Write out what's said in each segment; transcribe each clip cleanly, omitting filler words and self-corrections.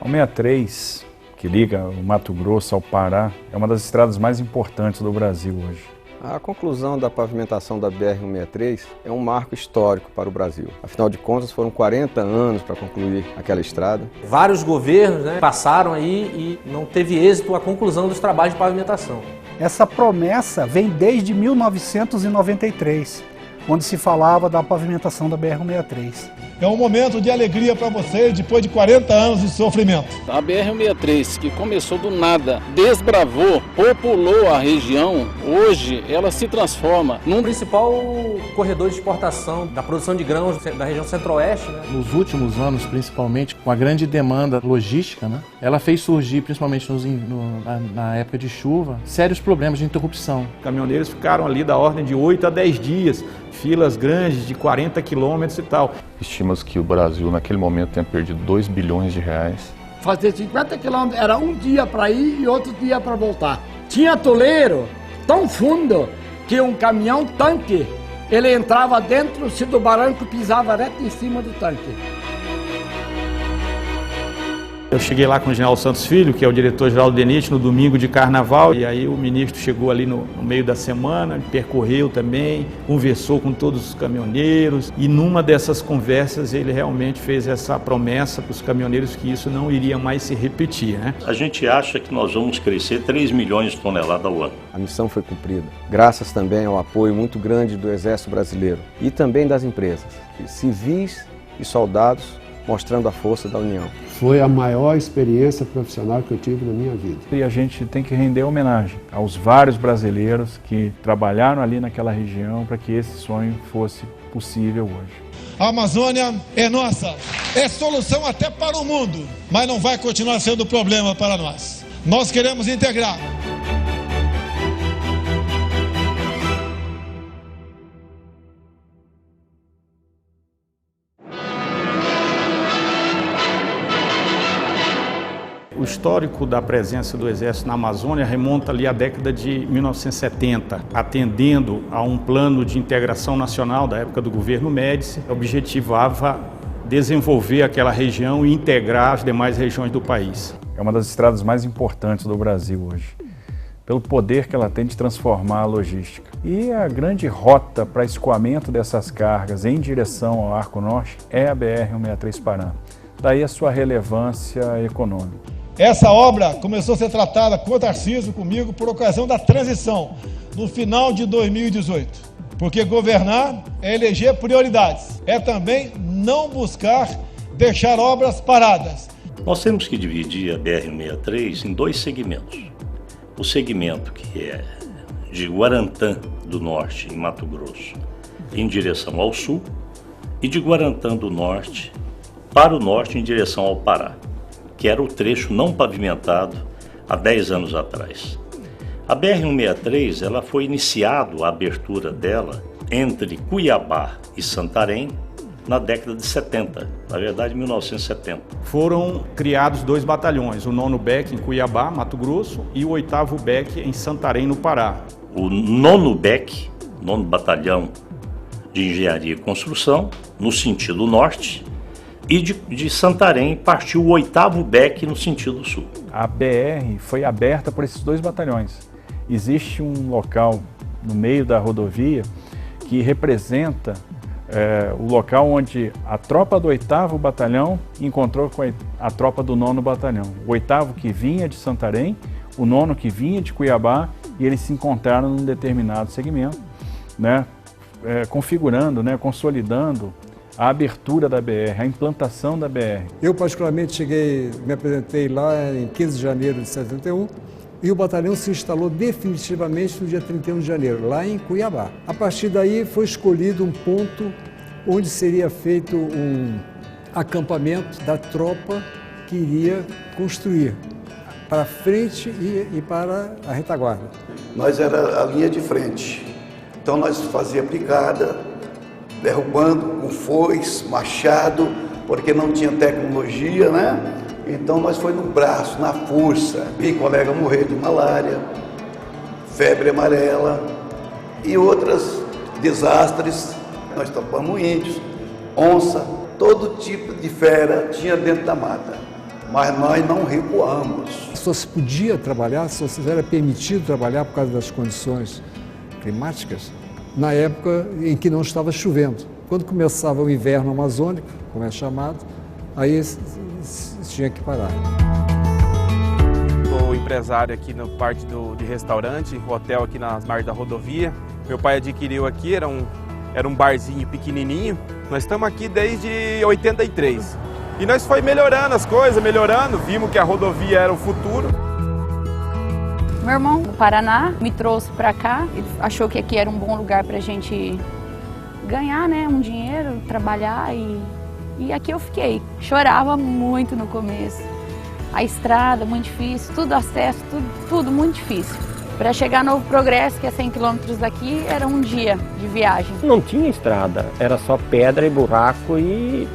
A 63, que liga o Mato Grosso ao Pará, é uma das estradas mais importantes do Brasil hoje. A conclusão da pavimentação da BR-163 é um marco histórico para o Brasil. Afinal de contas, foram 40 anos para concluir aquela estrada. Vários governos passaram aí e não teve êxito a conclusão dos trabalhos de pavimentação. Essa promessa vem desde 1993, onde se falava da pavimentação da BR-163. É um momento de alegria para vocês, depois de 40 anos de sofrimento. A BR-163, que começou do nada, desbravou, populou a região, hoje ela se transforma num principal corredor de exportação da produção de grãos da região centro-oeste. Nos últimos anos, principalmente, com a grande demanda logística, ela fez surgir, principalmente na época de chuva, sérios problemas de interrupção. Caminhoneiros ficaram ali da ordem de 8 a 10 dias, filas grandes de 40 quilômetros e tal. Estima-se que o Brasil, naquele momento, tenha perdido 2 bilhões de reais. Fazer 50 quilômetros era um dia para ir e outro dia para voltar. Tinha toleiro tão fundo que um caminhão-tanque, ele entrava dentro, se do barranco pisava reto em cima do tanque. Eu cheguei lá com o general Santos Filho, que é o diretor-geral do DENIT, no domingo de carnaval, e aí o ministro chegou ali no meio da semana, percorreu também, conversou com todos os caminhoneiros, e numa dessas conversas ele realmente fez essa promessa para os caminhoneiros que isso não iria mais se repetir, né? A gente acha que nós vamos crescer 3 milhões de toneladas ao ano. A missão foi cumprida, graças também ao apoio muito grande do Exército Brasileiro e também das empresas, civis e soldados, mostrando a força da União. Foi a maior experiência profissional que eu tive na minha vida. E a gente tem que render homenagem aos vários brasileiros que trabalharam ali naquela região para que esse sonho fosse possível hoje. A Amazônia é nossa, é solução até para o mundo, mas não vai continuar sendo problema para nós. Nós queremos integrar. O histórico da presença do Exército na Amazônia remonta ali à década de 1970, atendendo a um plano de integração nacional da época do governo Médici, que objetivava desenvolver aquela região e integrar as demais regiões do país. É uma das estradas mais importantes do Brasil hoje, pelo poder que ela tem de transformar a logística. E a grande rota para escoamento dessas cargas em direção ao Arco Norte é a BR-163 Pará. Daí a sua relevância econômica. Essa obra começou a ser tratada com o Tarcísio, comigo, por ocasião da transição, no final de 2018. Porque governar é eleger prioridades, é também não buscar deixar obras paradas. Nós temos que dividir a BR-163 em dois segmentos. O segmento que é de Guarantã do Norte, em Mato Grosso, em direção ao sul, e de Guarantã do Norte para o norte em direção ao Pará, que era o trecho não pavimentado há 10 anos atrás. A BR-163 ela foi iniciada a abertura dela entre Cuiabá e Santarém na década de 70, na verdade 1970. Foram criados 2 batalhões, o 9º BEC em Cuiabá, Mato Grosso, e o 8º BEC em Santarém, no Pará. O 9º BEC, 9º Batalhão de Engenharia e Construção, no sentido norte, e de Santarém partiu o 8º BEC no sentido sul. A BR foi aberta por esses 2 batalhões. Existe um local no meio da rodovia que representa o local onde a tropa do 8º Batalhão encontrou com a tropa do 9º Batalhão. O 8º que vinha de Santarém, o 9º que vinha de Cuiabá, e eles se encontraram num determinado segmento, configurando, consolidando a abertura da BR, a implantação da BR. Eu particularmente me apresentei lá em 15 de janeiro de 71 e o batalhão se instalou definitivamente no dia 31 de janeiro, lá em Cuiabá. A partir daí foi escolhido um ponto onde seria feito um acampamento da tropa que iria construir para frente e para a retaguarda. Nós era a linha de frente, então nós fazia picada, derrubando com foice, machado, porque não tinha tecnologia, né? Então nós foi no braço, na força. Vi colega morrer de malária, febre amarela e outros desastres. Nós tapamos índios, onça, todo tipo de fera tinha dentro da mata. mas nós não recuamos. Só se podia trabalhar, só se era permitido trabalhar por causa das condições climáticas, na época em que não estava chovendo. Quando começava o inverno amazônico, como é chamado, aí tinha que parar. Sou empresário aqui no parque de restaurante, hotel aqui nas margens da rodovia. Meu pai adquiriu aqui, era um barzinho pequenininho. Nós estamos aqui desde 83. E nós foi melhorando as coisas, vimos que a rodovia era o futuro. Meu irmão do Paraná me trouxe para cá, ele achou que aqui era um bom lugar para a gente ganhar, né, um dinheiro, trabalhar e aqui eu fiquei. Chorava muito no começo. A estrada muito difícil, tudo acesso, tudo muito difícil. Para chegar no Novo Progresso, que é 100 quilômetros daqui, era um dia de viagem. Não tinha estrada, era só pedra e buraco e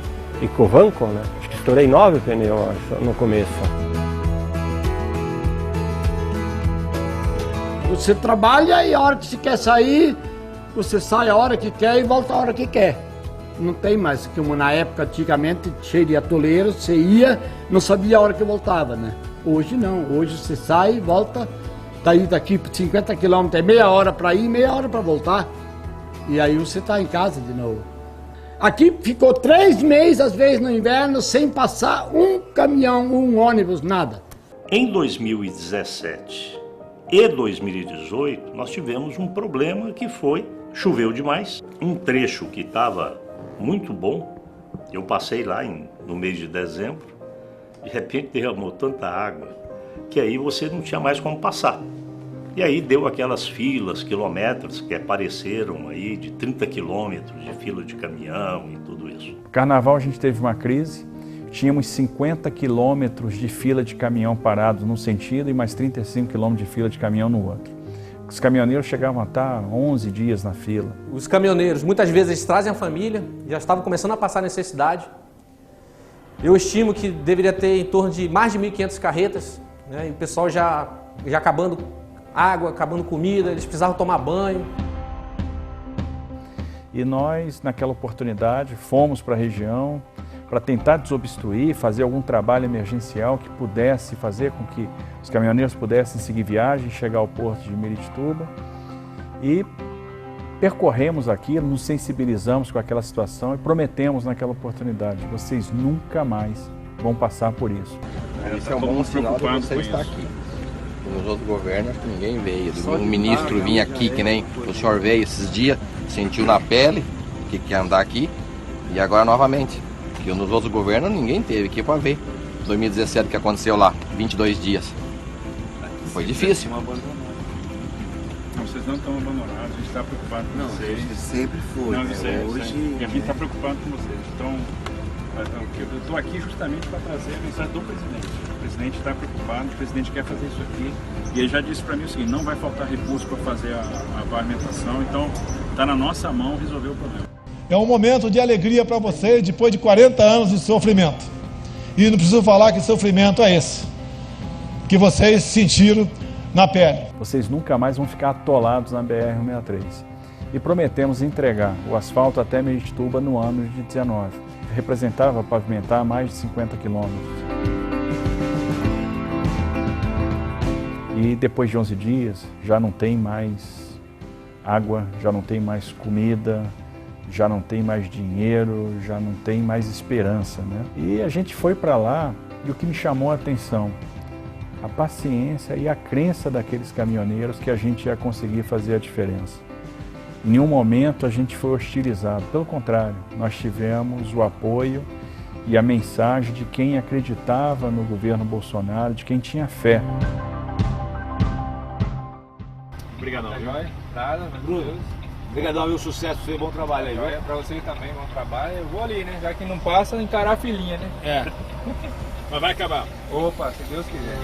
covanco, né? Acho que estourei 9 pneus no começo. Você trabalha e a hora que você quer sair, você sai a hora que quer e volta a hora que quer. Não tem mais, como na época, antigamente, cheio de atoleiros, você ia, não sabia a hora que voltava, né? Hoje não, hoje você sai e volta, tá aí daqui por 50 quilômetros, é meia hora para ir, meia hora para voltar. E aí você tá em casa de novo. Aqui ficou 3 meses, às vezes no inverno, sem passar um caminhão, um ônibus, nada. Em 2017 e 2018, nós tivemos um problema que foi, choveu demais, um trecho que estava muito bom, eu passei lá no mês de dezembro, de repente derramou tanta água que aí você não tinha mais como passar. E aí deu aquelas filas quilométricas que apareceram aí de 30 quilômetros de fila de caminhão e tudo isso. Carnaval a gente teve uma crise, tínhamos 50 quilômetros de fila de caminhão parados num sentido e mais 35 quilômetros de fila de caminhão no outro. Os caminhoneiros chegavam a estar 11 dias na fila. Os caminhoneiros, muitas vezes, eles trazem a família, já estavam começando a passar necessidade. Eu estimo que deveria ter em torno de mais de 1.500 carretas, né? E o pessoal já acabando água, acabando comida, eles precisavam tomar banho. E nós, naquela oportunidade, fomos para a região para tentar desobstruir, fazer algum trabalho emergencial que pudesse fazer com que os caminhoneiros pudessem seguir viagem, chegar ao porto de Miritituba. E percorremos aquilo, nos sensibilizamos com aquela situação e prometemos naquela oportunidade: vocês nunca mais vão passar por isso. Isso é um bom sinal de você estar aqui. Nos outros governos, acho que ninguém veio. O ministro vinha aqui, que nem o senhor veio esses dias, sentiu na pele que ia andar aqui, e agora novamente. Porque nos outros governos ninguém teve aqui para ver. 2017 que aconteceu lá, 22 dias. Foi difícil. Não, vocês não estão abandonados, a gente está preocupado com vocês. A gente sempre foi. Não, né? Hoje... E a gente está preocupado com vocês. Então, eu estou aqui justamente para trazer a mensagem do presidente. O presidente está preocupado, o presidente quer fazer isso aqui. E ele já disse para mim o seguinte: não vai faltar recurso para fazer a pavimentação, então está na nossa mão resolver o problema. É um momento de alegria para vocês depois de 40 anos de sofrimento. E não preciso falar que sofrimento é esse, que vocês sentiram na pele. Vocês nunca mais vão ficar atolados na BR-163. E prometemos entregar o asfalto até Miritituba no ano de 19. Representava pavimentar mais de 50 quilômetros. E depois de 11 dias, já não tem mais água, já não tem mais comida, já não tem mais dinheiro, já não tem mais esperança, né? E a gente foi para lá e o que me chamou a atenção, a paciência e a crença daqueles caminhoneiros que a gente ia conseguir fazer a diferença. Em nenhum momento a gente foi hostilizado, pelo contrário, nós tivemos o apoio e a mensagem de quem acreditava no governo Bolsonaro, de quem tinha fé. Obrigadão. Nada, Bruno. Obrigadão, meu sucesso, seu bom trabalho aí. Joia, pra vocês também, bom trabalho. Eu vou ali, né? Já que não passa, encarar a filinha, né? É. Mas vai acabar. Opa, se Deus quiser.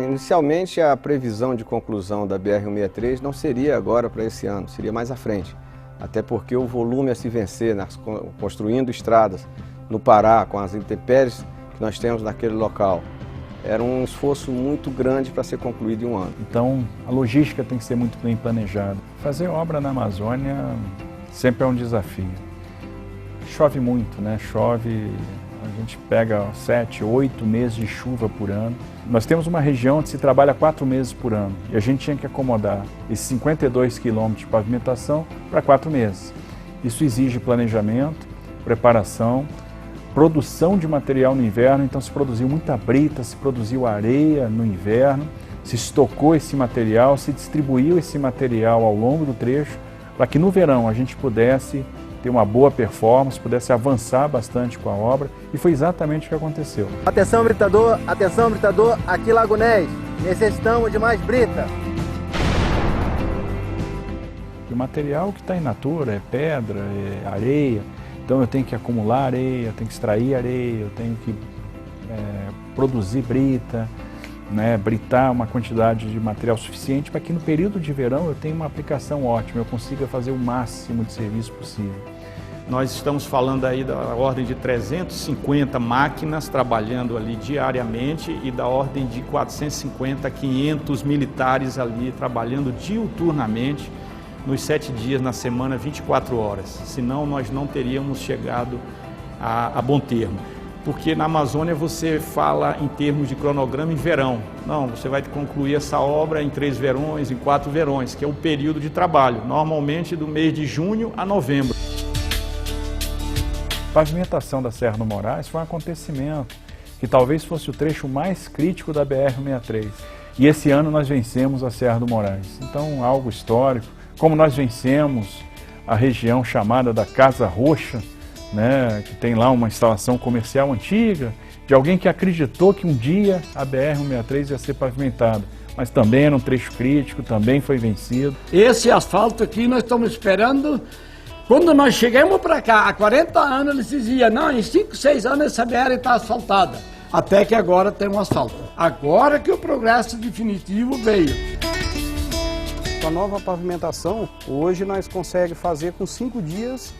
Inicialmente, a previsão de conclusão da BR-163 não seria agora para esse ano, seria mais à frente. Até porque o volume a se vencer, construindo estradas no Pará, com as intempéries que nós temos naquele local, era um esforço muito grande para ser concluído em um ano. Então, a logística tem que ser muito bem planejada. Fazer obra na Amazônia sempre é um desafio. Chove muito, né? Chove, a gente pega 7, 8 meses de chuva por ano. Nós temos uma região onde se trabalha 4 meses por ano e a gente tinha que acomodar esses 52 quilômetros de pavimentação para 4 meses. Isso exige planejamento, preparação, produção de material no inverno, então se produziu muita brita, se produziu areia no inverno, se estocou esse material, se distribuiu esse material ao longo do trecho, para que no verão a gente pudesse ter uma boa performance, pudesse avançar bastante com a obra, e foi exatamente o que aconteceu. Atenção britador, aqui Lago Nés, necessitamos de mais brita. O material que está in natura é pedra, é areia, então eu tenho que acumular areia, eu tenho que extrair areia, eu tenho que produzir brita, né, britar uma quantidade de material suficiente para que no período de verão eu tenha uma aplicação ótima, eu consiga fazer o máximo de serviço possível. Nós estamos falando aí da ordem de 350 máquinas trabalhando ali diariamente e da ordem de 450 a 500 militares ali trabalhando diuturnamente nos 7 dias na semana, 24 horas. Senão nós não teríamos chegado a bom termo. Porque na Amazônia você fala em termos de cronograma em verão. Não, você vai concluir essa obra em 3 verões, em 4 verões, que é o período de trabalho, normalmente do mês de junho a novembro. A pavimentação da Serra do Moraes foi um acontecimento que talvez fosse o trecho mais crítico da BR-163. E esse ano nós vencemos a Serra do Moraes. Então, algo histórico. Como nós vencemos a região chamada da Casa Roxa, né, que tem lá uma instalação comercial antiga, de alguém que acreditou que um dia a BR-163 ia ser pavimentada, mas também era um trecho crítico, também foi vencido. Esse asfalto aqui nós estamos esperando. Quando nós chegamos para cá, há 40 anos, eles diziam, não, em 5, 6 anos essa BR está asfaltada. Até que agora tem um asfalto. Agora que o progresso definitivo veio. Com a nova pavimentação, hoje nós conseguimos fazer com 5 dias,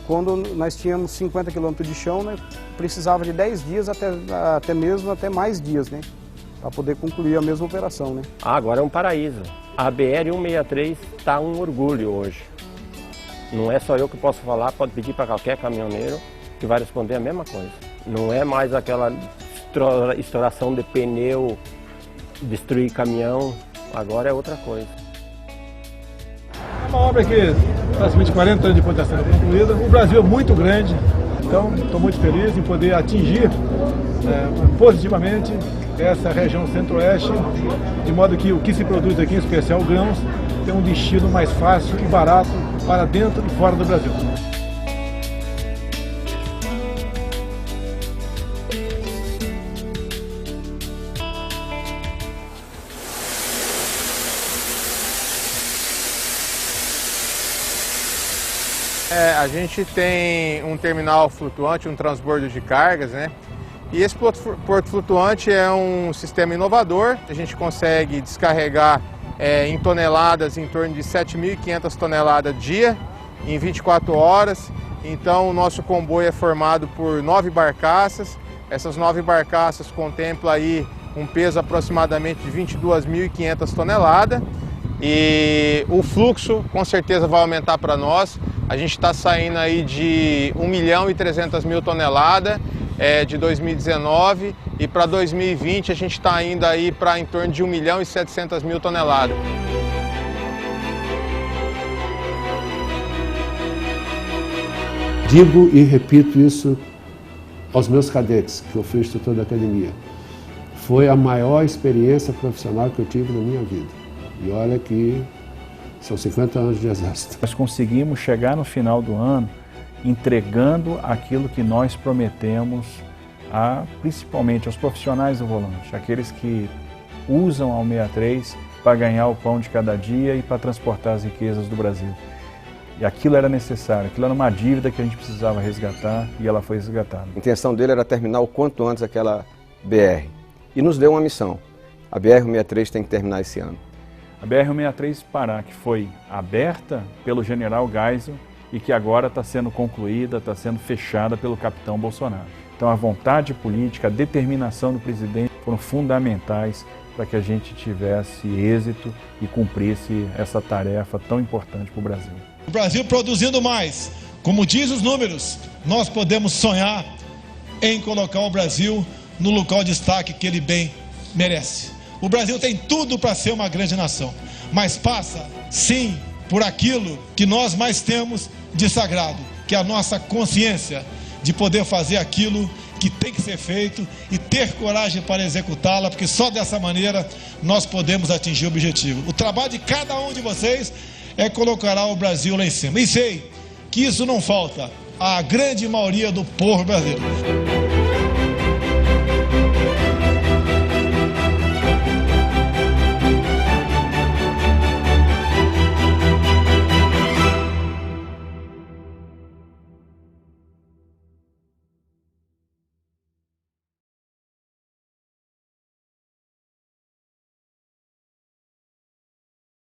quando nós tínhamos 50 km de chão, né, precisava de 10 dias, até mais dias, né, para poder concluir a mesma operação. Né. Agora é um paraíso. A BR-163 está um orgulho hoje. Não é só eu que posso falar, pode pedir para qualquer caminhoneiro que vai responder a mesma coisa. Não é mais aquela estouração de pneu, destruir caminhão, agora é outra coisa. É uma obra que praticamente 40 anos depois de estar sendo concluída. O Brasil é muito grande, então estou muito feliz em poder atingir positivamente essa região centro-oeste, de modo que o que se produz aqui, em especial grãos, tem um destino mais fácil e barato para dentro e fora do Brasil. A gente tem um terminal flutuante, um transbordo de cargas, né? E esse porto flutuante é um sistema inovador. A gente consegue descarregar em toneladas, em torno de 7.500 toneladas dia, em 24 horas. Então o nosso comboio é formado por 9 barcaças. Essas 9 barcaças contemplam aí um peso aproximadamente de 22.500 toneladas. E o fluxo com certeza vai aumentar para nós. A gente está saindo aí de 1.300.000 toneladas de 2019 e para 2020 a gente está indo aí para em torno de 1.700.000 toneladas. Digo e repito isso aos meus cadetes, que eu fui instrutor da academia. Foi a maior experiência profissional que eu tive na minha vida. E olha que são 50 anos de exército. Nós conseguimos chegar no final do ano entregando aquilo que nós prometemos principalmente aos profissionais do volante, aqueles que usam a 163 para ganhar o pão de cada dia e para transportar as riquezas do Brasil. E aquilo era necessário, aquilo era uma dívida que a gente precisava resgatar e ela foi resgatada. A intenção dele era terminar o quanto antes aquela BR. E nos deu uma missão. A BR-163 tem que terminar esse ano. A BR-163 Pará, que foi aberta pelo general Geisel e que agora está sendo concluída, está sendo fechada pelo capitão Bolsonaro. Então a vontade política, a determinação do presidente foram fundamentais para que a gente tivesse êxito e cumprisse essa tarefa tão importante para o Brasil. O Brasil produzindo mais, como diz os números, nós podemos sonhar em colocar o Brasil no local de destaque que ele bem merece. O Brasil tem tudo para ser uma grande nação, mas passa, sim, por aquilo que nós mais temos de sagrado, que é a nossa consciência de poder fazer aquilo que tem que ser feito e ter coragem para executá-la, porque só dessa maneira nós podemos atingir o objetivo. O trabalho de cada um de vocês é colocar o Brasil lá em cima. E sei que isso não falta à grande maioria do povo brasileiro.